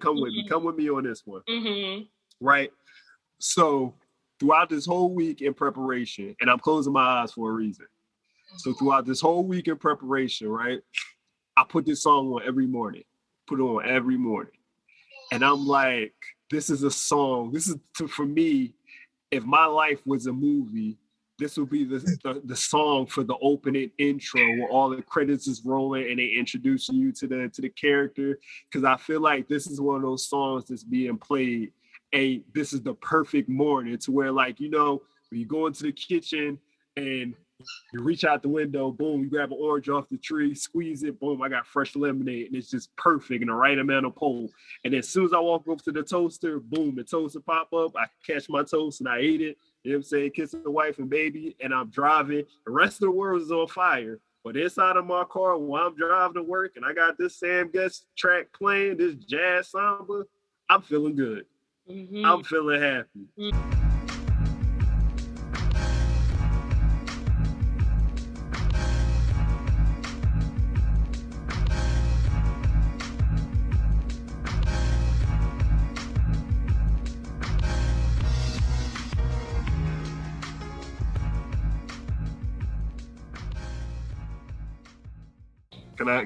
come with me. Come with me on this one. Mm-hmm. Right? So throughout this whole week in preparation, and I'm closing my eyes for a reason. So throughout this whole week in preparation, right, I put this song on every morning. Put it on every morning. And I'm like, this is a song. This is, for me, if my life was a movie, this would be the song for the opening intro where all the credits is rolling and they introduce you to the character. Because I feel like this is one of those songs that's being played. This is the perfect morning to where, like, you know, when you go into the kitchen and you reach out the window, boom, you grab an orange off the tree, squeeze it, boom, I got fresh lemonade, and it's just perfect in the right amount of pull. And as soon as I walk up to the toaster, boom, the toaster pop up, I catch my toast and I ate it, you know what I'm saying, kissing the wife and baby, and I'm driving. The rest of the world is on fire. But inside of my car, while I'm driving to work and I got this Stan Getz track playing, this jazz samba, I'm feeling good. Mm-hmm. I'm feeling happy. Mm-hmm.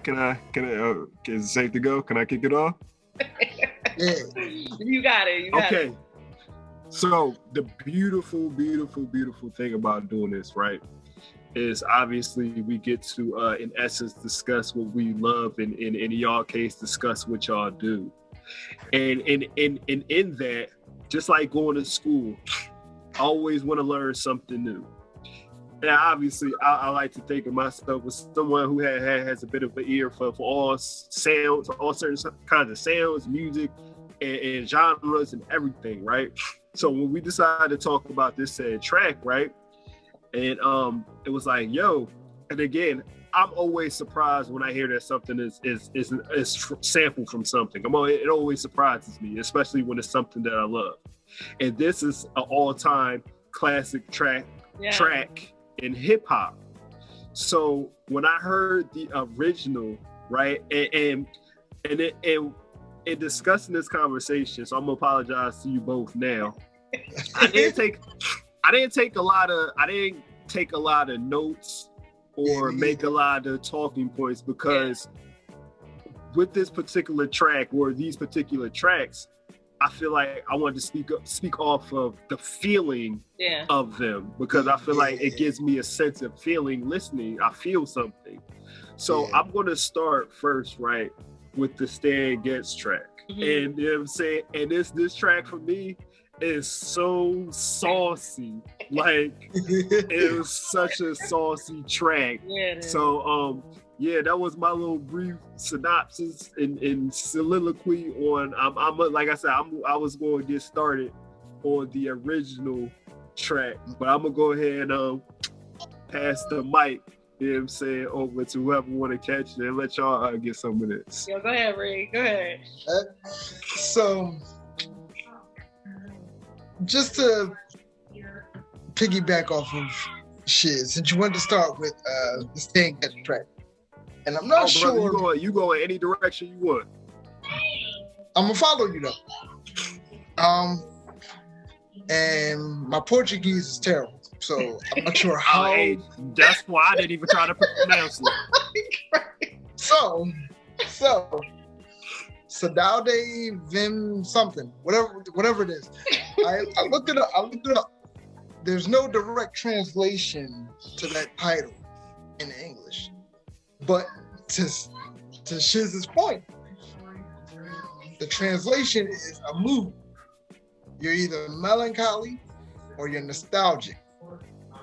Can I, is it safe to go? Can I kick it off? Yeah. You got it. Okay. So the beautiful thing about doing this, right, is obviously we get to, in essence, discuss what we love, and in y'all case, discuss what y'all do. And in that, just like going to school, I always want to learn something new. And obviously, I like to think of myself as someone who has a bit of an ear for all sounds, all certain kinds of sounds, music, and genres and everything, right? So when we decided to talk about this said track, right? And it was like, yo, and again, I'm always surprised when I hear that something is sampled from something. It always surprises me, especially when it's something that I love. And this is an all-time classic track in hip hop. So when I heard the original, right, and in discussing this conversation, so I'm gonna apologize to you both now. I didn't take a lot of notes or make a lot of talking points, because with this particular track or these particular tracks, I feel like I wanted to speak off of the feeling of them, because I feel like it gives me a sense of feeling listening. I feel something. So I'm going to start first, right, with the Stan Getz track. Mm-hmm. And you know what I'm saying? And this track for me is so saucy. Like, it was such a saucy track. So, that was my little brief synopsis and soliloquy on. I'm like I said, I was going to get started on the original track, but I'm gonna go ahead and pass the mic, you know what I'm saying, over to whoever want to catch it and let y'all get some of this. Yo, go ahead, Ray. Go ahead. So, just to piggyback off of Shizz, since you wanted to start with the Stan Getz track. And I'm not sure. Brother, you go in any direction you want. I'm gonna follow you though. And my Portuguese is terrible, so I'm not sure how. That's why I didn't even try to pronounce it. So, Saudade Vem something, whatever it is. I looked it up. There's no direct translation to that title in English. But to Shizz's point, the translation is a mood. You're either melancholy or you're nostalgic.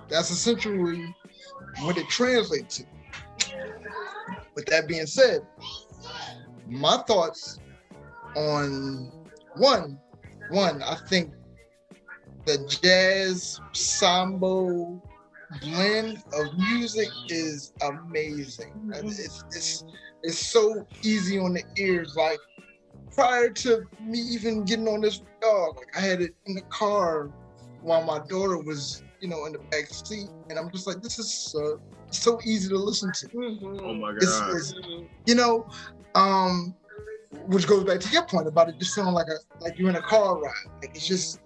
That's essentially what it translates to. With that being said, my thoughts on one, I think the jazz sambo blend of music is amazing. It's so easy on the ears. Like, prior to me even getting on this dog, like, I had it in the car while my daughter was, in the back seat, and I'm just like, this is so easy to listen to. Oh my God. which goes back to your point about it just sounding like you're in a car ride. Like it's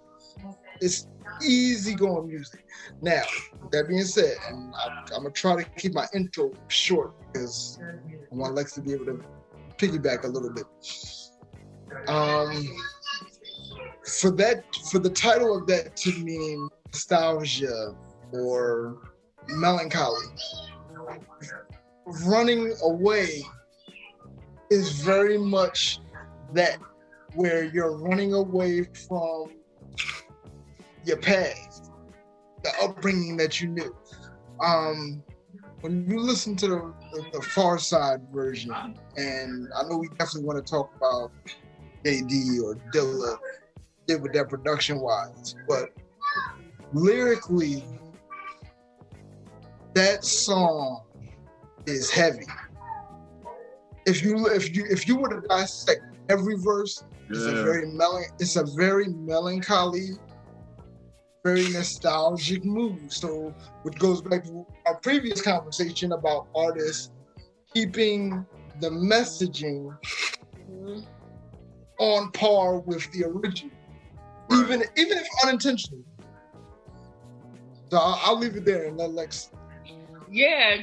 easy going music. Now, that being said, and I'm gonna try to keep my intro short because I want Lex to be able to piggyback a little bit. For the title of that to mean nostalgia or melancholy, running away is very much that, where you're running away from your past, the upbringing that you knew. When you listen to the Pharcyde version, and I know we definitely want to talk about Jay Dee or Dilla did with that production-wise, but lyrically, that song is heavy. If you were to dissect every verse, it's a very melancholy, very nostalgic mood. So, which goes back to our previous conversation about artists keeping the messaging on par with the original, even if unintentionally. So I'll leave it there and let Lex. Yeah,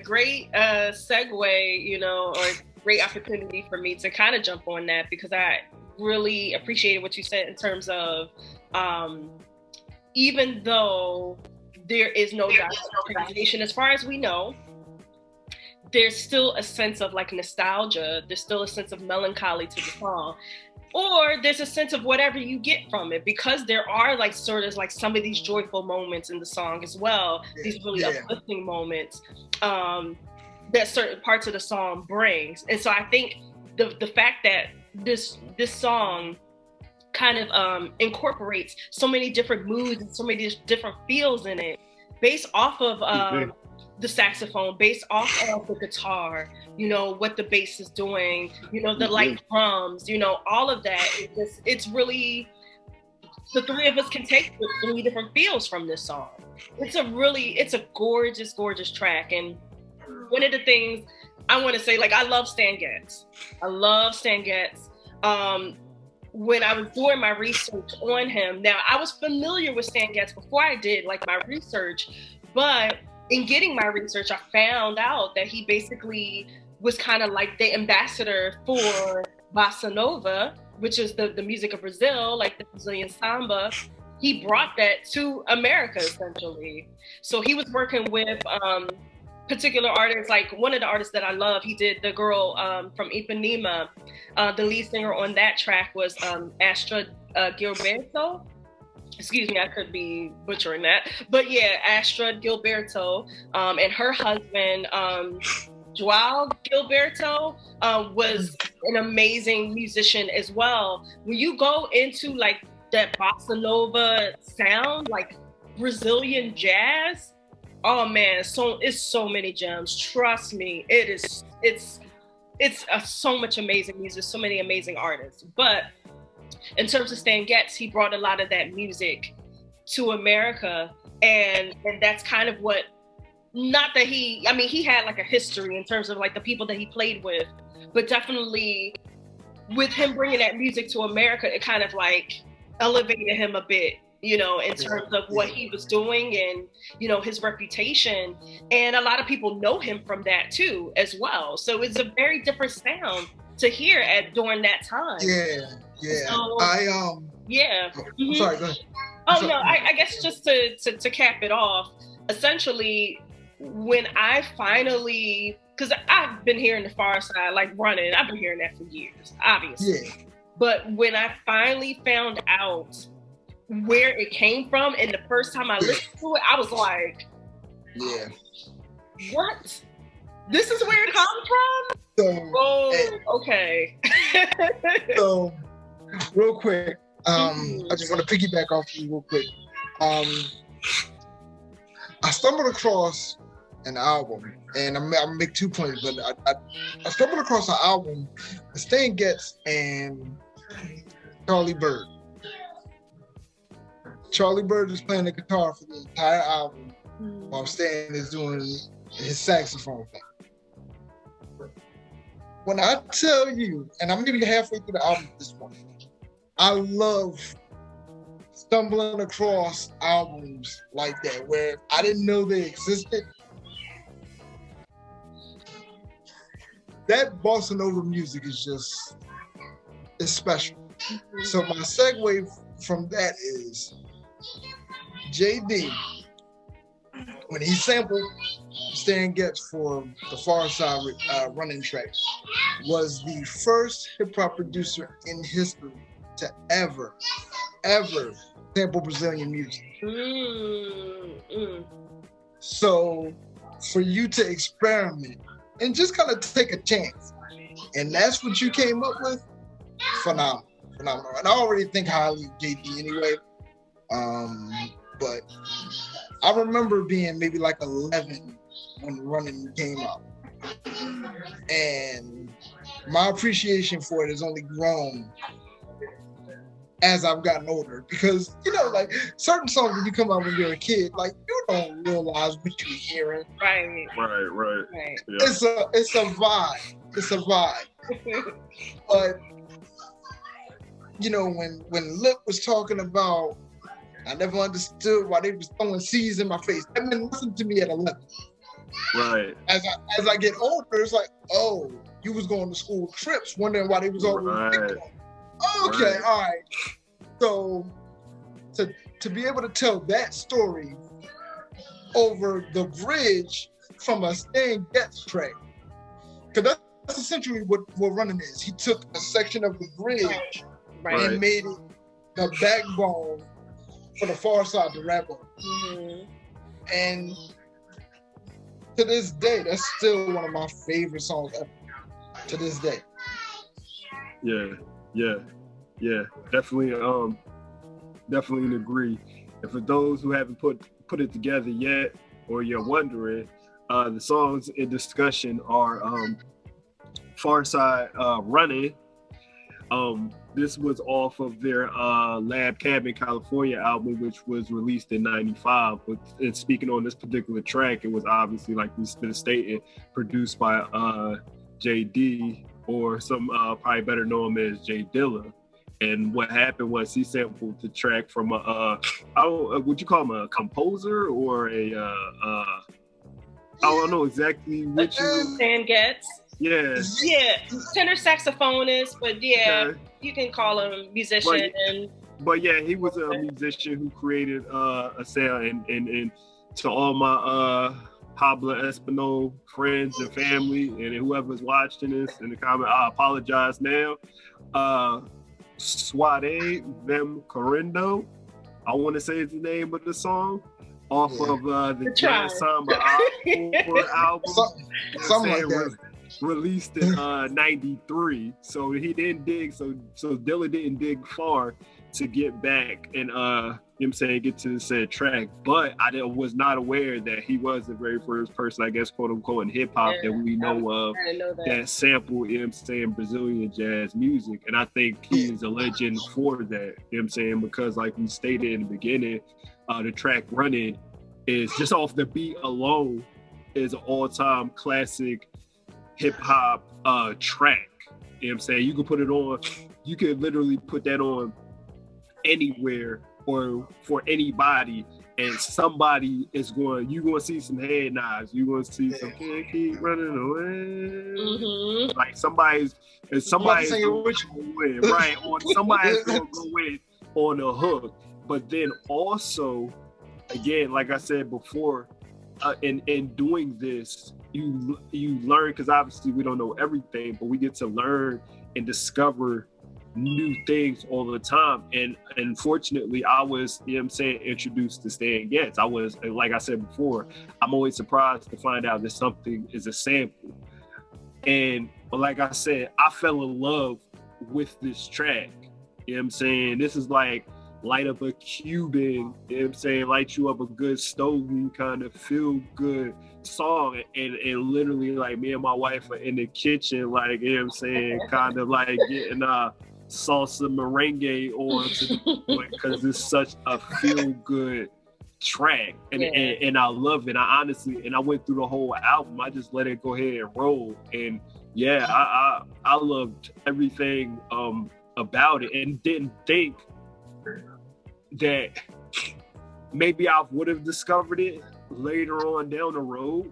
great segue, or great opportunity for me to kind of jump on that, because I really appreciated what you said in terms of even though there is no documentation, as far as we know, there's still a sense of like nostalgia, there's still a sense of melancholy to the song. Or there's a sense of whatever you get from it, because there are like sort of like some of these joyful moments in the song as well, these really uplifting moments that certain parts of the song brings. And so I think the fact that this song kind of incorporates so many different moods and so many different feels in it, based off of the saxophone, based off of the guitar, what the bass is doing, the light drums, all of that. It's really, the three of us can take three different feels from this song. It's a gorgeous, gorgeous track. And one of the things I want to say, like, I love Stan Getz. When I was doing my research on him, now I was familiar with Stan Getz before I did like my research, but in getting my research, I found out that he basically was kind of like the ambassador for Bossa Nova, which is the music of Brazil, like the Brazilian samba. He brought that to America, essentially. So he was working with particular artists, like one of the artists that I love, he did the girl from Ipanema. The lead singer on that track was Astra Gilberto. Excuse me, I could be butchering that. But yeah, Astra Gilberto and her husband, Joao Gilberto, was an amazing musician as well. When you go into like that bossa nova sound, like Brazilian jazz, oh man, it's so many gems. Trust me, it's so much amazing music, so many amazing artists. But in terms of Stan Getz, he brought a lot of that music to America, and that's kind of what, not that he had like a history in terms of like the people that he played with, but definitely with him bringing that music to America, it kind of like elevated him a bit, in terms of what he was doing and, his reputation. And a lot of people know him from that too, as well. So it's a very different sound to hear during that time. Yeah. So, yeah. Mm-hmm. Sorry, go ahead. I guess just to cap it off, essentially, when I finally, because I've been hearing the Pharcyde, like Runnin, I've been hearing that for years, obviously. Yeah. But when I finally found out where it came from, and the first time I listened to it, I was like, yeah, what? This is where it comes from? Okay. So, real quick, I just want to piggyback off you real quick. I stumbled across an album, and I'll make 2 points, but I stumbled across an album, Stan Getz and Charlie Bird. Charlie Bird is playing the guitar for the entire album while Stan is doing his saxophone thing. when I tell you, and I'm maybe halfway through the album at this point, I love stumbling across albums like that where I didn't know they existed. That bossa nova music is just, it's special. So my segue from that is Jay Dee, when he sampled Stan Getz for the Pharcyde Runnin track, was the first hip hop producer in history to ever sample Brazilian music. So for you to experiment and just kind of take a chance, and that's what you came up with, phenomenal. And I already think highly of Jay Dee anyway, but I remember being maybe like 11 when Runnin came out, and my appreciation for it has only grown as I've gotten older, because like certain songs when you come out when you're a kid, like you don't realize what you're hearing. Right. Yeah. It's a vibe. But when Lip was talking about, I never understood why they was throwing C's in my face. That meant nothing to me at 11. Right. As I get older, it's like, oh, you was going to school trips, wondering why they was always picking on. Okay, all right. So to be able to tell that story over the bridge from a Stan Getz track, because that's essentially what Runnin is. He took a section of the bridge and made it the backbone for the Pharcyde to rap on. Mm-hmm. And to this day, that's still one of my favorite songs ever. To this day. Yeah, definitely agree. And for those who haven't put it together yet, or you're wondering, the songs in discussion are Pharcyde Runnin. This was off of their Lab Cabin California album, which was released in '95. And speaking on this particular track, it was obviously, like we've been stating, produced by Jay Dee, or some probably better know him as Jay Dilla. And what happened was he sampled the track from would you call him a composer or I don't know exactly which. Stan Getz. Yeah, tenor saxophonist, but you can call him musician. But yeah, he was a musician who created a sound, and to all my Pablo Espinal friends and family, and whoever's watching this in the comment, I apologize now. Saudade Vem Correndo, I want to say it's the name of the song, off of the Jazz Samba album. Something like that. Released in '93, so he didn't dig. So Dilla didn't dig far to get back and get to the said track. But I was not aware that he was the very first person, I guess, quote unquote, in hip hop that we know of that sampled, Brazilian jazz music. And I think he is a legend for that. Because like we stated in the beginning, the track Runnin is just off the beat alone is an all-time classic hip hop track. You can put it on, you could literally put that on anywhere or for anybody, and somebody is you're going to see some head nods, you're going to see some can't keep running away. Mm-hmm. Like somebody's going to win, right? Or somebody's going to go in on the hook. But then also, again, like I said before, in doing this, you learn, because obviously we don't know everything, but we get to learn and discover new things all the time. And unfortunately, I was, introduced to Stan Getz. I was, like I said before, I'm always surprised to find out that something is a sample. And like I said, I fell in love with this track. This is like light up a Cuban, light you up a good stogie, kind of feel good song, and literally like me and my wife are in the kitchen, like, kind of like getting salsa merengue on because it's such a feel good track, and I love it. I honestly, and I went through the whole album, I just let it go ahead and roll, and Yeah, I loved everything about it, and didn't think that maybe I would have discovered it later on down the road,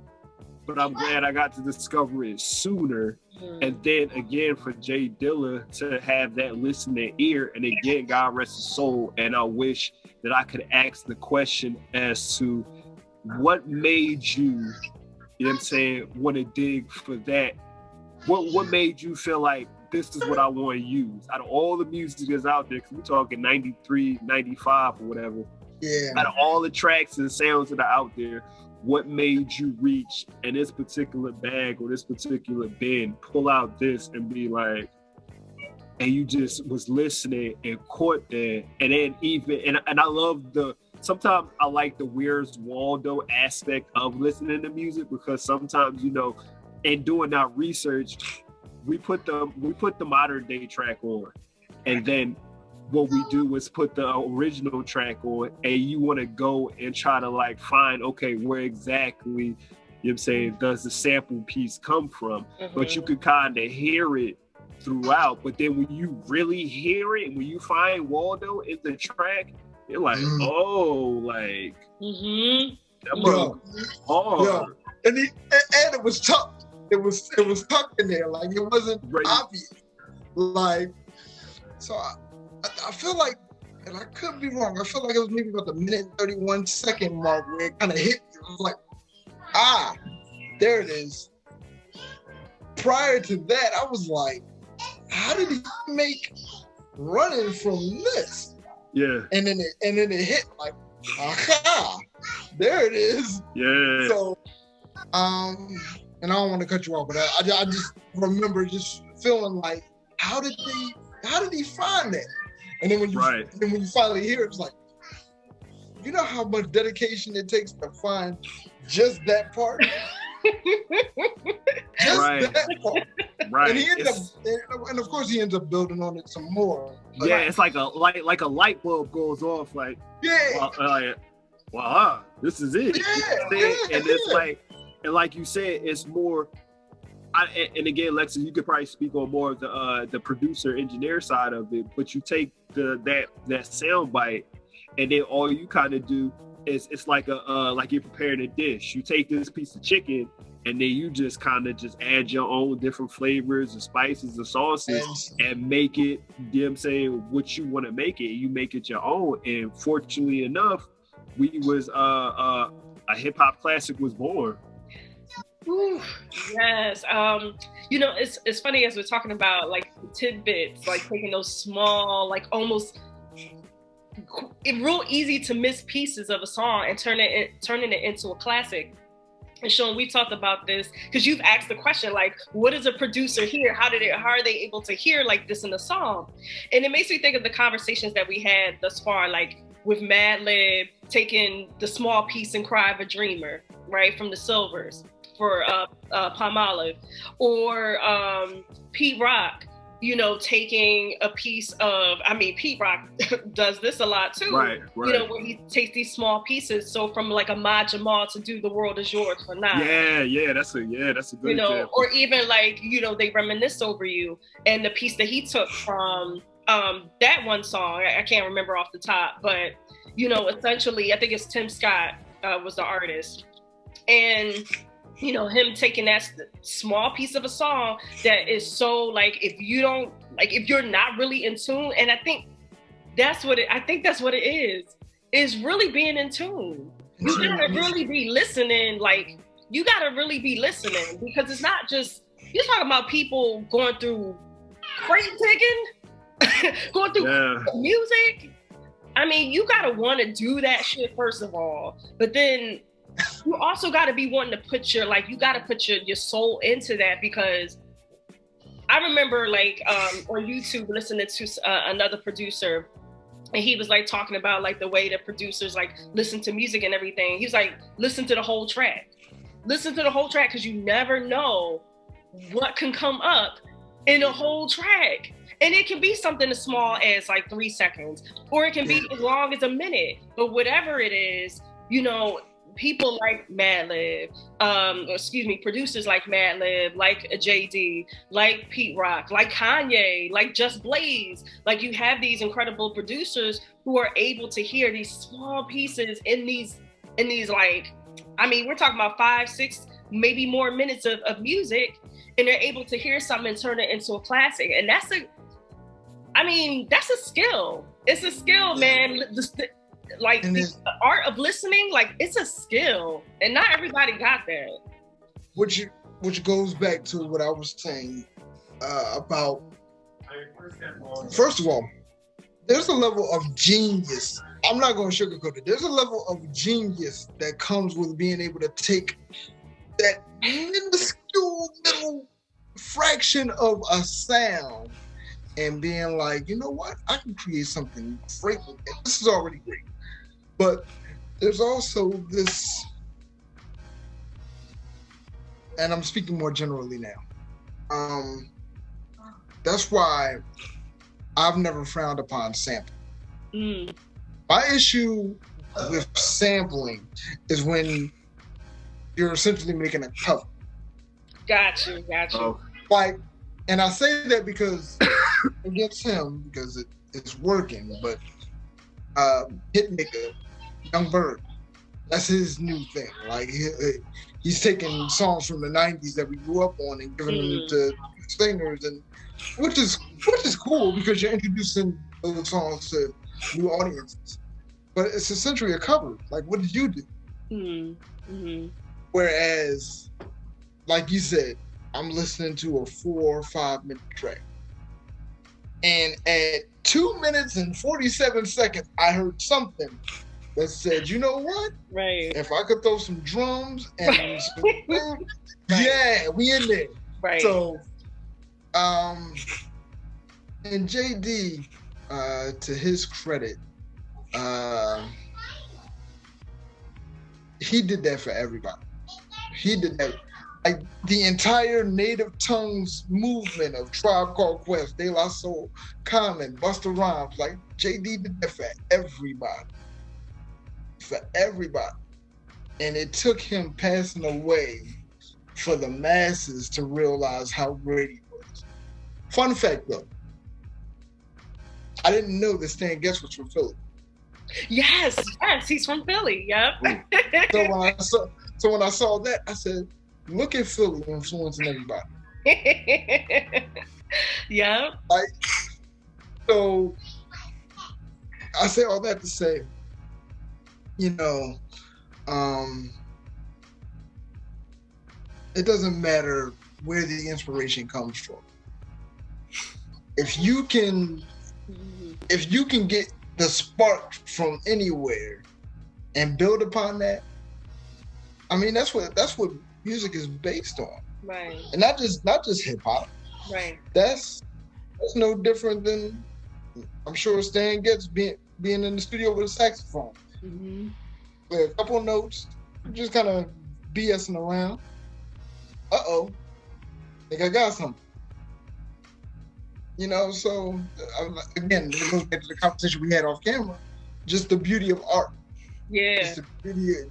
but I'm glad I got to discover it sooner. And then again, for Jay Dilla to have that listening ear, and again, God rest his soul. And I wish that I could ask the question as to what made you, you know what I'm saying, want to dig for that. What made you feel like this is what I want to use out of all the music that's out there? Because we're talking 93, 95 or whatever. Yeah. Out of all the tracks and sounds that are out there, what made you reach in this particular bag or this particular bin, pull out this and be like, and you just was listening and caught that. And then even, and I love sometimes I like the Where's Waldo aspect of listening to music, because sometimes, you know, in doing our research, we put the modern day track on, and then what we do is put the original track on, and you want to go and try to like find, okay, where exactly, you know what I'm saying, does the sample piece come from? But you could kind of hear it throughout. But then when you really hear it, when you find Waldo in the track, you're like, oh, like, that hard. And it was tough. It was tucked in there, like it wasn't obvious. Like, so I feel like, and I could be wrong, I feel like it was maybe about the minute and 31 second mark where it kind of hit me. It was like, there it is. Prior to that, I was like, how did he make Runnin from this? Yeah. And then it hit like, aha, there it is. Yeah. So, and I don't want to cut you off, but I just remember just feeling like, how did he find that? And then when you finally hear it, it's like, you know how much dedication it takes to find just that part? That part. Right. And he ends up, and of course he ends up building on it some more. But it's like a light bulb goes off, like, wow, this is it. And it's like, and like you said, it's more. And again, Lexi, you could probably speak on more of the producer engineer side of it, but you take that sound bite, and then all you kind of do is it's like like you're preparing a dish. You take this piece of chicken, and then you just kind of just add your own different flavors and spices and sauces and make it, you know what I'm saying, what you want to make it. You make it your own. And fortunately enough, a hip hop classic was born. Ooh, yes. You know, it's funny as we're talking about like tidbits, like taking those small, like almost real easy to miss pieces of a song and turning it into a classic. And Sean, we talked about this because you've asked the question, like, what does a producer hear? How are they able to hear like this in a song? And it makes me think of the conversations that we had thus far, like with Madlib taking the small piece in Cry of a Dreamer, right, from the Silvers for Palmolive, or Pete Rock, you know, taking a piece of, I mean, Pete Rock does this a lot too, right. You know, where he takes these small pieces. So from like Ahmad Jamal to do The World Is Yours for Nas. Yeah, that's a good you know, example. Or even like, you know, They Reminisce Over You, and the piece that he took from that one song, I can't remember off the top, but, you know, essentially, I think it's Tim Scott was the artist. And, you know, him taking that small piece of a song that is so like, if you're not really in tune, and I think that's what it is really being in tune. You gotta really be listening, because it's not just, you're talking about people going through crate digging, going through music. I mean, you gotta want to do that shit first of all, but then you also got to be wanting to put your soul into that, because I remember like on YouTube listening to another producer, and he was like talking about like the way that producers like listen to music and everything. He was like, listen to the whole track, because you never know what can come up in a whole track. And it can be something as small as like 3 seconds, or it can be as long as a minute, but whatever it is, you know, people like Madlib, producers like Madlib, like Jay Dee, like Pete Rock, like Kanye, like Just Blaze. Like you have these incredible producers who are able to hear these small pieces in these like, I mean, we're talking about 5, 6, maybe more minutes of music, and they're able to hear something and turn it into a classic. And that's a skill. It's a skill, man. The art of listening, like it's a skill, and not everybody got that. Which goes back to what I was saying about. First of all, there's a level of genius. I'm not going to sugarcoat it. There's a level of genius that comes with being able to take that minuscule little fraction of a sound and being like, you know what? I can create something great with it. This is already great. But there's also this, and I'm speaking more generally now. That's why I've never frowned upon sampling. My issue with sampling is when you're essentially making a cover. Got you. Like, and I say that because against him, because it's working, but Hitmaker, Young Bird, that's his new thing. Like he's taking songs from the 90s that we grew up on and giving them to singers, and which is cool because you're introducing those songs to new audiences. But it's essentially a cover. Like, what did you do? Mm-hmm. Whereas, like you said, I'm listening to a 4 or 5 minute track, and at 2 minutes and 47 seconds, I heard something that said, you know what? Right. If I could throw some drums and some yeah, we in there. Right. So, and Jay Dee, to his credit, he did that for everybody. He did that. Like the entire Native Tongues movement of Tribe Called Quest, De La Soul, Common, Busta Rhymes, like Jay Dee did that for everybody. For everybody. And it took him passing away for the masses to realize how great he was. Fun fact though, I didn't know that Stan Getz was from Philly. Yes, he's from Philly. Yep. So when I saw that, I said, look at Philly influencing everybody. Yeah. Like, so I say all that to say, you know, it doesn't matter where the inspiration comes from. If you can get the spark from anywhere and build upon that, I mean, that's what music is based on. Right. And not just hip hop. Right. That's no different than, I'm sure, Stan Getz being in the studio with a saxophone. Mm-hmm. Play a couple of notes, just kind of BSing around. Think I got something. You know, so again, it goes back to the conversation we had off camera. Just the beauty of art. Yeah.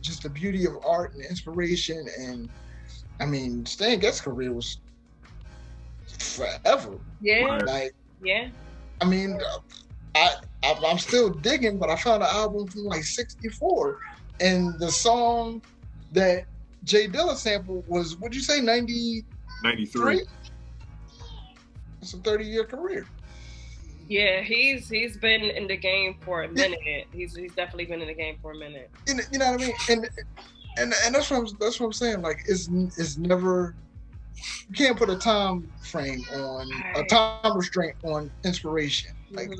Just the beauty of art and inspiration. And I mean, Stan Getz's career was forever. Yeah. Like, yeah. I mean, I'm still digging, but I found an album from like '64, and the song that Jay Dilla sampled was, what'd you say, 93? It's a 30-year career. Yeah, he's been in the game for a minute. He's definitely been in the game for a minute. You know what I mean? And that's what I'm saying. Like, it's never, you can't put a time frame on, a time restraint on inspiration. Like,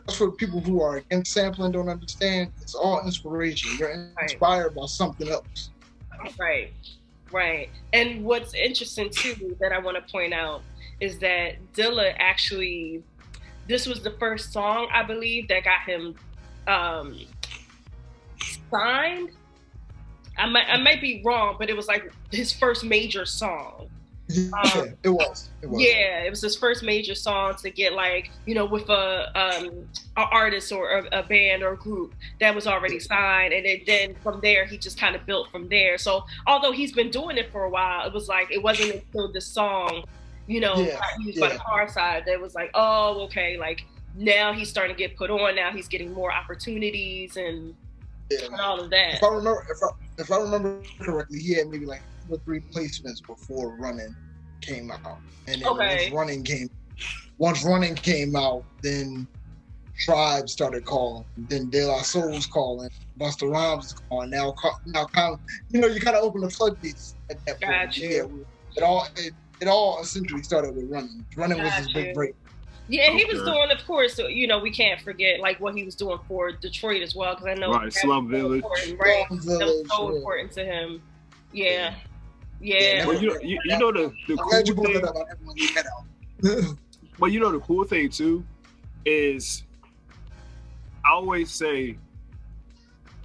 that's what people who are against sampling don't understand. It's all inspiration. You're inspired by something else. Right. And what's interesting too that I want to point out is that Dilla actually, this was the first song, I believe, that got him signed. I might be wrong, but it was like his first major song. Yeah, it was. Yeah, it was his first major song to get like, with a artist or a band or a group that was already signed, and then from there he just kind of built from there. So although he's been doing it for a while, it was like it wasn't until this song, got used by the Pharcyde that was like, oh, okay, like now he's starting to get put on. Now he's getting more opportunities and all of that. If I remember correctly, he had maybe like 2 or 3 placements before Runnin came out, and then once Runnin came out, then Tribe started calling, then De La Soul was calling, Busta Rhymes was calling. Now kind of, you kind of open the floodgates at that point. Gotcha. Yeah, it all essentially started with Runnin. Runnin was his big break. Yeah, and he was doing, of course, we can't forget like what he was doing for Detroit as well, because I know Slum Village, right? That was so important to him. Yeah. Well, you know the cool thing. But the cool thing too is, I always say,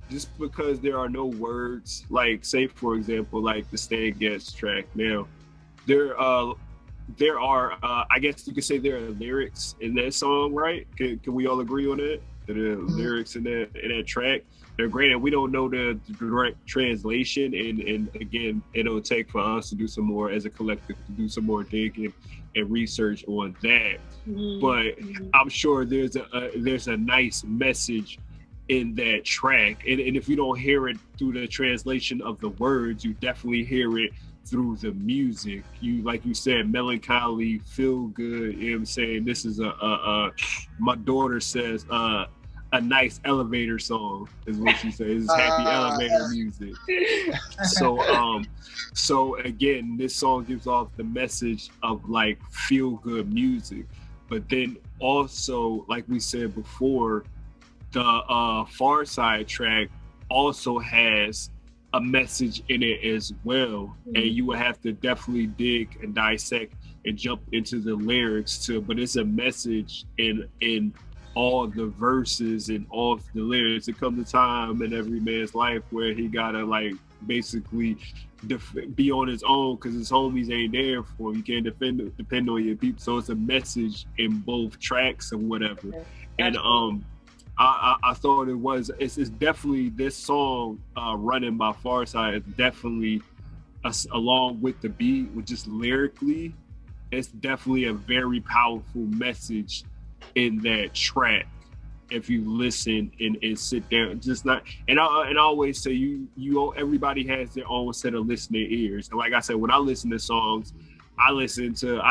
just because there are no words, like say for example, like the Stan Getz track. Now, there are I guess you could say there are lyrics in that song, right? Can we all agree on that? There are lyrics in that track. They're great, and we don't know the direct translation. And again, it'll take for us to do some more as a collective, to do some more digging and research on that. But I'm sure there's a nice message in that track, and if you don't hear it through the translation of the words, you definitely hear it through the music. You, like you said, melancholy, feel good. You know what I'm saying? This is my daughter says a nice elevator song is what she says. It's happy elevator music. So again, this song gives off the message of like feel good music. But then also, like we said before, the Pharcyde track also has a message in it as well, and you would have to definitely dig and dissect and jump into the lyrics too. But it's a message in all the verses and all the lyrics. It comes a time in every man's life where he gotta like basically be on his own because his homies ain't there for him. You can't depend on your people. So it's a message in both tracks or whatever. And I thought it's definitely this song, Runnin by Pharcyde, is definitely, along with the beat, with just lyrically, it's definitely a very powerful message in that track. If you listen and sit there, just not, and I always say everybody has their own set of listening ears. And like I said, when I listen to songs, I could listen to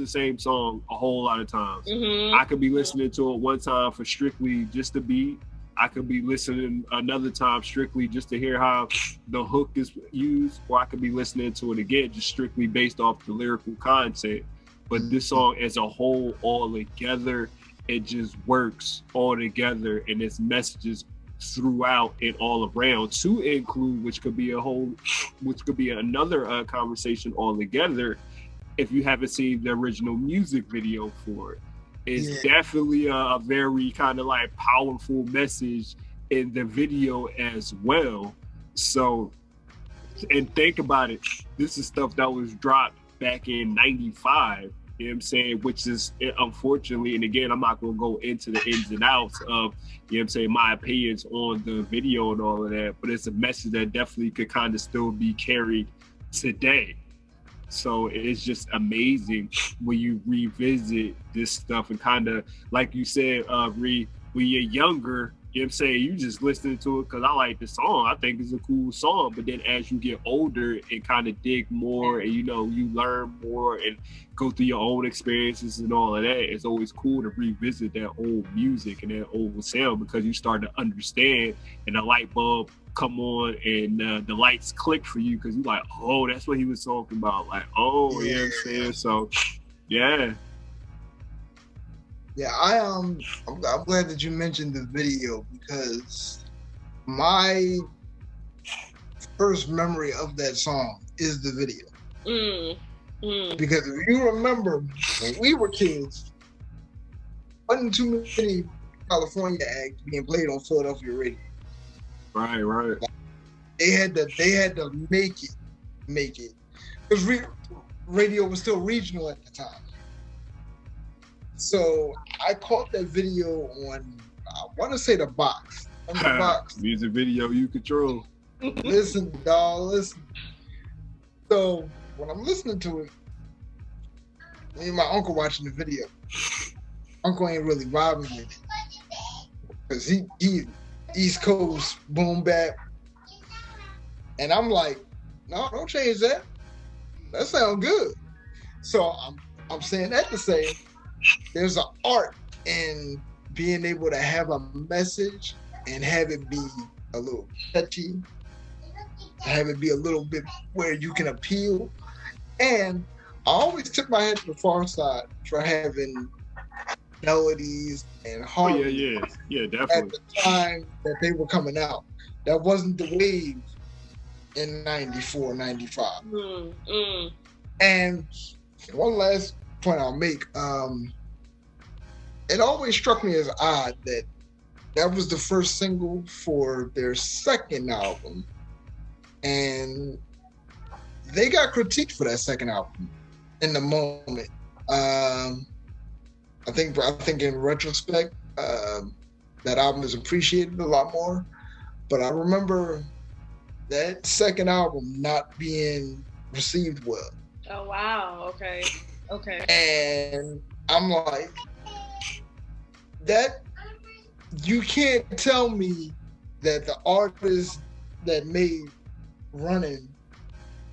the same song a whole lot of times. I could be listening to it one time for strictly just the beat. I could be listening another time strictly just to hear how the hook is used, or I could be listening to it again just strictly based off the lyrical content. But this song as a whole, all together, it just works all together, and its messages throughout and all around to include, which could be another conversation altogether. If you haven't seen the original music video for it, it's definitely a very kind of like powerful message in the video as well. So, and think about it, this is stuff that was dropped back in '95. You know what I'm saying? Which is, unfortunately, and again, I'm not going to go into the ins and outs of, you know what I'm saying, my opinions on the video and all of that, but it's a message that definitely could kind of still be carried today. So it's just amazing when you revisit this stuff and kind of, like you said, when you're younger, you know what I'm saying, you just listening to it because I like the song. I think it's a cool song. But then as you get older and kind of dig more and, you learn more and go through your own experiences and all of that, it's always cool to revisit that old music and that old sound because you start to understand and the light bulb come on and the lights click for you because you're like, oh, that's what he was talking about. Like, oh, you know what I'm saying? So, yeah. Yeah, I'm glad that you mentioned the video because my first memory of that song is the video. Because if you remember, when we were kids, wasn't too many California acts being played on Philadelphia radio. Right. They had to make it. because radio was still regional at the time. So I caught that video on, I want to say the box. On the box. Music video you control. Listen, dog, listen. So when I'm listening to it, me and my uncle watching the video. Uncle ain't really vibing with it. Because he East Coast boom bap. And I'm like, no, don't change that. That sounds good. So I'm saying that to say there's an art in being able to have a message and have it be a little catchy, have it be a little bit where you can appeal. And I always tip my head to the Pharcyde for having melodies and harmony. Yeah, definitely. At the time that they were coming out. That wasn't the wave in 94, 95. And one last point I'll make, it always struck me as odd that that was the first single for their second album. And they got critiqued for that second album in the moment. I think in retrospect, that album is appreciated a lot more. But I remember that second album not being received well. Oh wow! Okay. And I'm like, that you can't tell me that the artists that made Runnin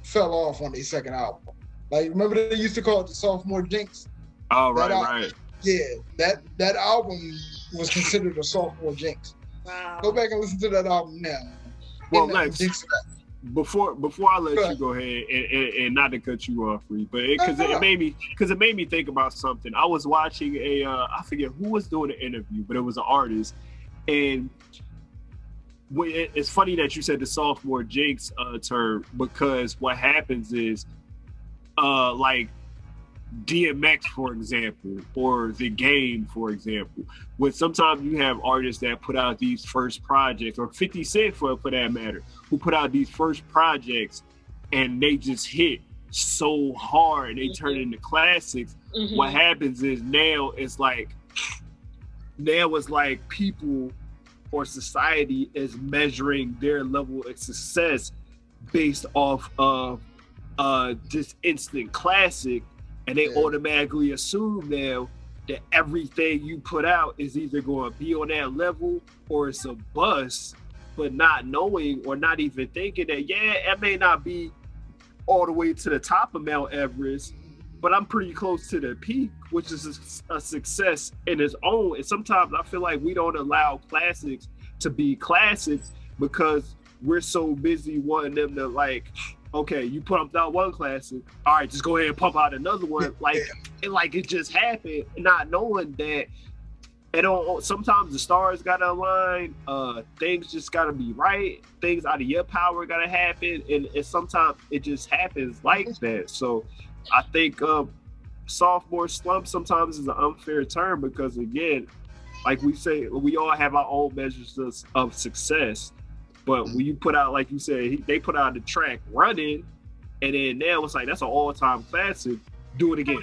fell off on their second album. Like, remember they used to call it the sophomore jinx? Oh, right. Yeah, that album was considered a sophomore jinx. Wow. Go back and listen to that album now. Well, Lex, before I let you go ahead and not to cut you off, Reed, but it made me think about something. I was watching I forget who was doing the interview, but it was an artist, and it's funny that you said the sophomore jinx term, because what happens is like DMX, for example, or The Game, for example, when sometimes you have artists that put out these first projects, or 50 Cent for that matter, who put out these first projects and they just hit so hard and they turn into classics. What happens is now it's like people or society is measuring their level of success based off of this instant classic. And they automatically assume now that everything you put out is either going to be on that level or it's a bust, but not knowing or not even thinking that, it may not be all the way to the top of Mount Everest, but I'm pretty close to the peak, which is a success in its own. And sometimes I feel like we don't allow classics to be classics because we're so busy wanting them to, like, okay, you put out one classic, all right, just go ahead and pump out another one. It just happened, not knowing that sometimes the stars gotta align, things just gotta be right, things out of your power gotta happen, and sometimes it just happens like that. So I think sophomore slump sometimes is an unfair term because, again, like we say, we all have our own measures of success. But when you put out, like you said, they put out the track Runnin, and then now it's like, that's an all-time classic, do it again.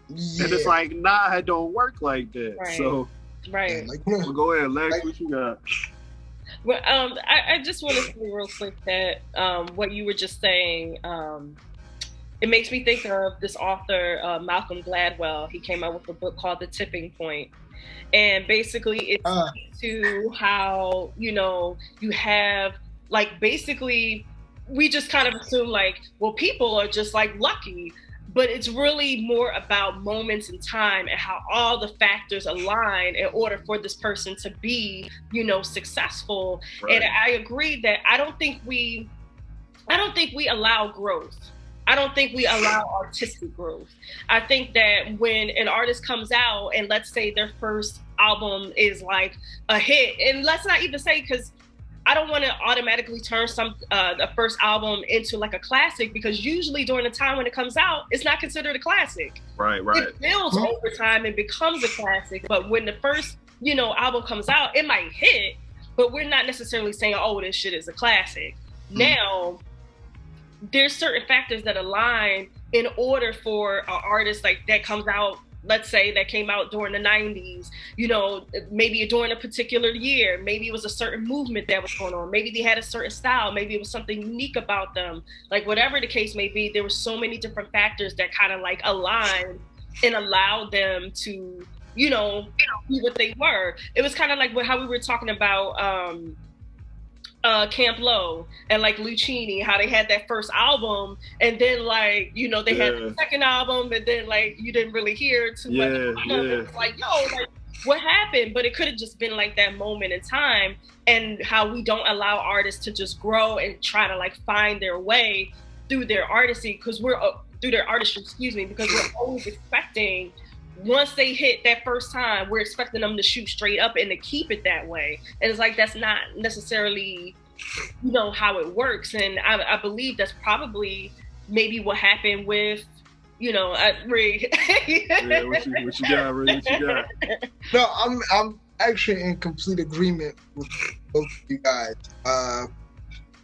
Yeah. And it's like, nah, it don't work like that. Right. So, right. Well, go ahead, Lex, what you got? Well, I just want to say real quick that what you were just saying, it makes me think of this author, Malcolm Gladwell. He came out with a book called The Tipping Point. And basically it's to how, you have, like, basically we just kind of assume, like, well, people are just, like, lucky, but it's really more about moments in time and how all the factors align in order for this person to be, successful. Right. And I agree that I don't think we allow growth. I don't think we allow artistic growth. I think that when an artist comes out and let's say their first album is like a hit, and let's not even say, because I don't want to automatically turn the first album into like a classic, because usually during the time when it comes out, it's not considered a classic. Right. It builds over time and becomes a classic. But when the first, album comes out, it might hit, but we're not necessarily saying, oh, this shit is a classic. Now, there's certain factors that align in order for an artist like that comes out, let's say that came out during the 90s, you know, maybe during a particular year, maybe it was a certain movement that was going on, maybe they had a certain style, maybe it was something unique about them, like whatever the case may be, there were so many different factors that kind of like aligned and allowed them to, you know, be what they were. It was kind of like how we were talking about Camp Lo and like Lucchini, how they had that first album and then like, you know, they had the second album and then like you didn't really hear too much. It was like, yo, like what happened? But it could have just been like that moment in time, and how we don't allow artists to just grow and try to like find their way through their artistry, because we're because we're always expecting, once they hit that first time, we're expecting them to shoot straight up and to keep it that way. And it's like, that's not necessarily, you know, how it works. And I believe that's probably maybe what happened with, you know, Ray. Yeah, what you got, Ray? What you got? No, I'm actually in complete agreement with both of you guys.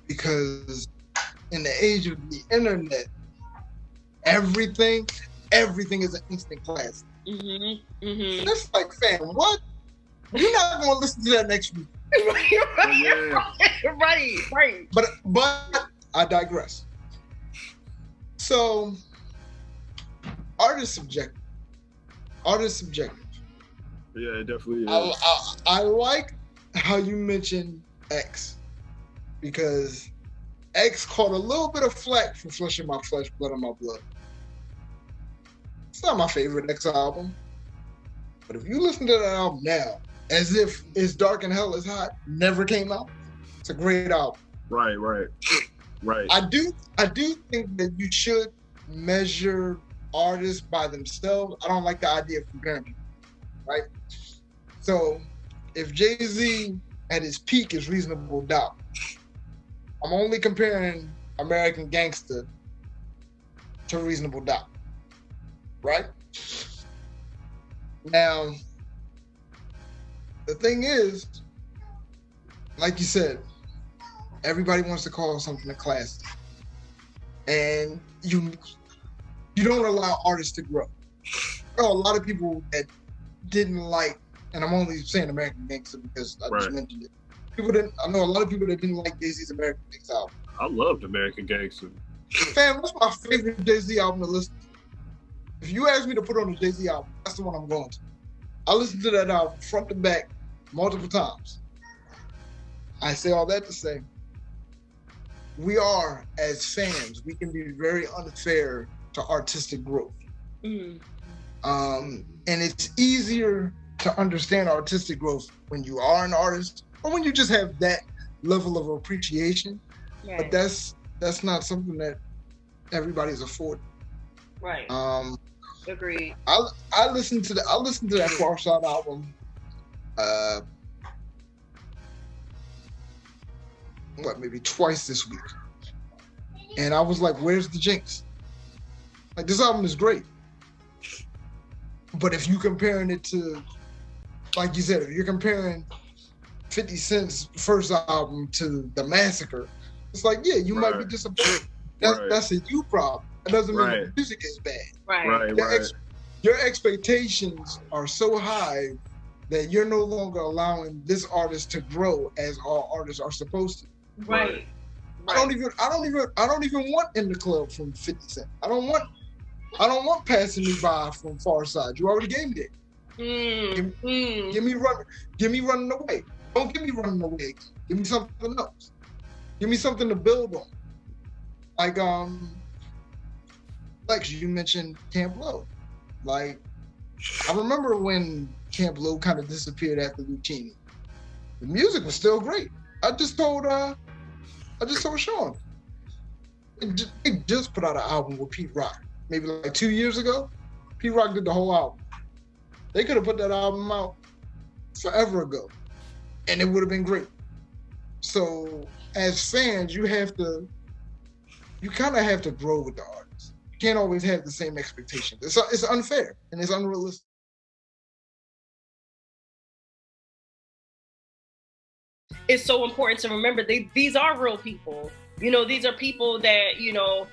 Because in the age of the internet, everything is an instant classic. Mm-hmm. Mm-hmm. That's like, fam, what? You're not going to listen to that next week. Right. But I digress. So, art is subjective. Yeah, it definitely is. I like how you mentioned X, because X caught a little bit of flack for Flesh of My Flesh, Blood of My Blood. It's not my favorite X album, but if you listen to that album now, as if It's Dark and Hell is Hot never came out, it's a great album. Right. I do think that you should measure artists by themselves. I don't like the idea of comparing people, right? So if Jay-Z at his peak is Reasonable Doubt, I'm only comparing American Gangster to Reasonable Doubt, right? Now, the thing is, like you said, everybody wants to call something a classic, and you don't allow artists to grow. There are a lot of people that didn't like, and I'm only saying American Gangster because I just mentioned it. I know a lot of people that didn't like Jay-Z's American Gangster album. I loved American Gangster. Fam, what's my favorite Jay-Z album to listen to? If you ask me to put on a Jay-Z album, that's the one I'm going to. I listened to that album front to back multiple times. I say all that to say, we are, as fans, we can be very unfair to artistic growth. Mm. And it's easier to understand artistic growth when you are an artist or when you just have that level of appreciation. Right. But that's not something that everybody's afforded. Right. Agreed. I listened to that Pharcyde album. Maybe twice this week, and I was like, "Where's the jinx?" Like, this album is great, but if you comparing it to, like you said, if you're comparing 50 Cent's first album to The Massacre, it's like, yeah, you might be disappointed. That's a you problem. It doesn't mean the music is bad. Right. Your expectations are so high that you're no longer allowing this artist to grow as all artists are supposed to. Right. I don't even want In the Club from 50 Cent. I don't want Passing Me By from Pharcyde. You already gave me that. Give me Running Away. Don't give me Running Away. Give me something else. Give me something to build on. Like you mentioned Camp Lo. Like, I remember when Camp Lo kind of disappeared after Lucchini. The music was still great. I just told Sean. They just put out an album with Pete Rock, maybe like 2 years ago. Pete Rock did the whole album. They could have put that album out forever ago, and it would have been great. So, as fans, you kind of have to grow with the artist. You can't always have the same expectations. It's unfair and it's unrealistic. It's so important to remember these are real people. You know, these are people that, you know,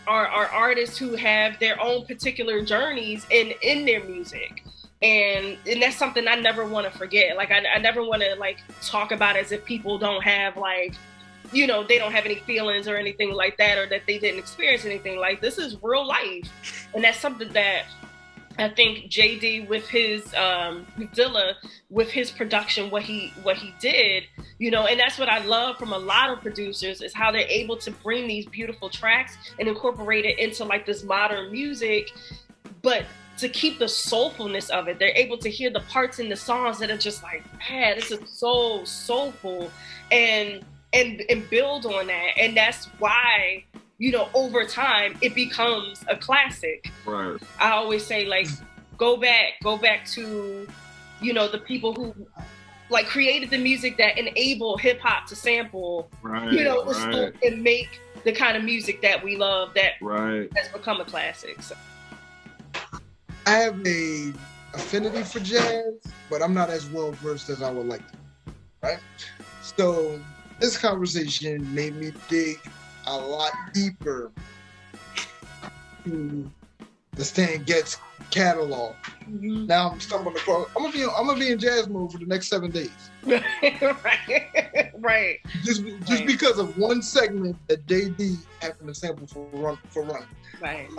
are artists who have their own particular journeys in their music. And that's something I never want to forget. Like, I never want to like talk about it as if people don't have like, you know, they don't have any feelings or anything like that, or that they didn't experience anything. Like, this is real life. And that's something that I think Jay Dee with his with Dilla, with his production, what he did, you know, and that's what I love from a lot of producers, is how they're able to bring these beautiful tracks and incorporate it into like this modern music, but to keep the soulfulness of it. They're able to hear the parts in the songs that are just like, man, this is so soulful, and build on that. And that's why, you know, over time it becomes a classic. Right. I always say, like, go back to, you know, the people who like created the music that enable hip hop to sample, right, you know, right. and make the kind of music that we love, that right. has become a classic. So. I have a affinity for jazz, but I'm not as well versed as I would like to be, right? So this conversation made me dig a lot deeper to the Stan Getz catalog. Mm-hmm. Now I'm stumbling across. I'm gonna be in jazz mode for the next 7 days. right. Just because of one segment that Jay Dee happened to sample for Runnin. Right.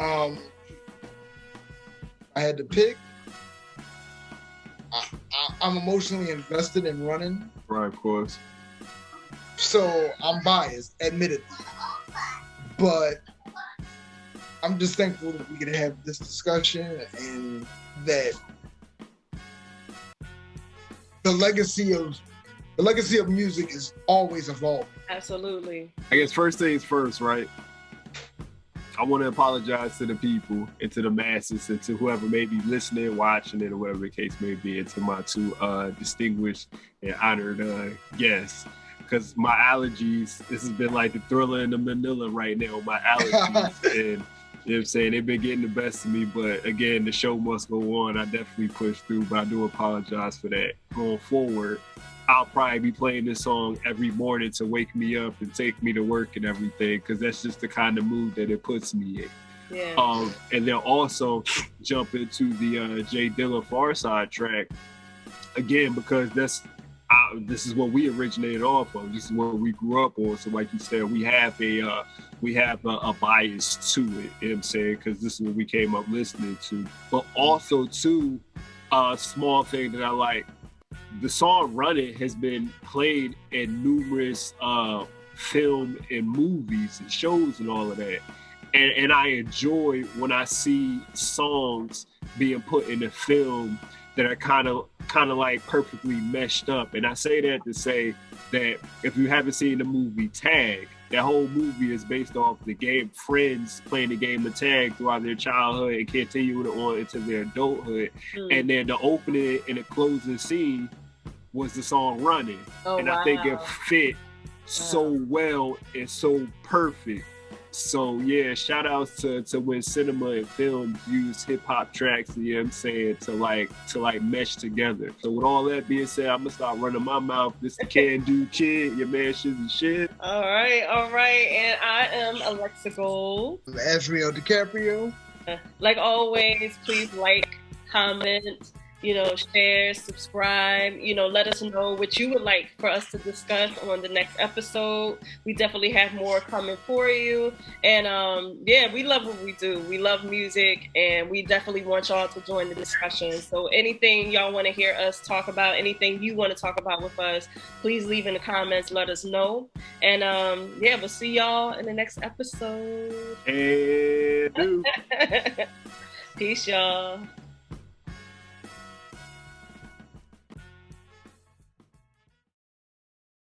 I had to pick. I'm emotionally invested in Runnin. Right, of course. So I'm biased, admittedly. But I'm just thankful that we could have this discussion, and that the legacy of music is always evolving. Absolutely. I guess first things first, right? I want to apologize to the people and to the masses and to whoever may be listening, watching it, or whatever the case may be, and to my two distinguished and honored guests. Because my allergies, this has been like the Thriller and the Manila right now, my allergies. And you know what I'm saying, they've been getting the best of me. But again, the show must go on. I definitely pushed through, but I do apologize for that. Going forward, I'll probably be playing this song every morning to wake me up and take me to work and everything, because that's just the kind of mood that it puts me in. Yeah. And then also jump into the Jay Dilla Pharcyde track again, because this is what we originated off of. This is what we grew up on. So like you said, we have a bias to it, you know what I'm saying? Because this is what we came up listening to. But also too, a small thing that I like, the song Runnin has been played in numerous film and movies and shows and all of that. And I enjoy when I see songs being put in a film that are kind of like perfectly meshed up. And I say that to say that if you haven't seen the movie Tag, that whole movie is based off the game, friends playing the game of tag throughout their childhood and continuing on into their adulthood. And then the opening and the closing scene was the song Runnin. And I think it fit so well and so perfect. So yeah, shout outs to when cinema and film use hip hop tracks, you know what I'm saying, to like mesh together. So with all that being said, I'm gonna start running my mouth. This the Can-Do Kid, your man Shizz the Shit. All right. And I am Alexa Gold. Asriel DiCaprio. Like always, please like, comment, you know, share, subscribe, you know, let us know what you would like for us to discuss on the next episode. We definitely have more coming for you. And yeah, we love what we do. We love music, and we definitely want y'all to join the discussion. So anything y'all want to hear us talk about, anything you want to talk about with us, please leave in the comments, let us know. And yeah, we'll see y'all in the next episode. Hey, dude. Peace, y'all.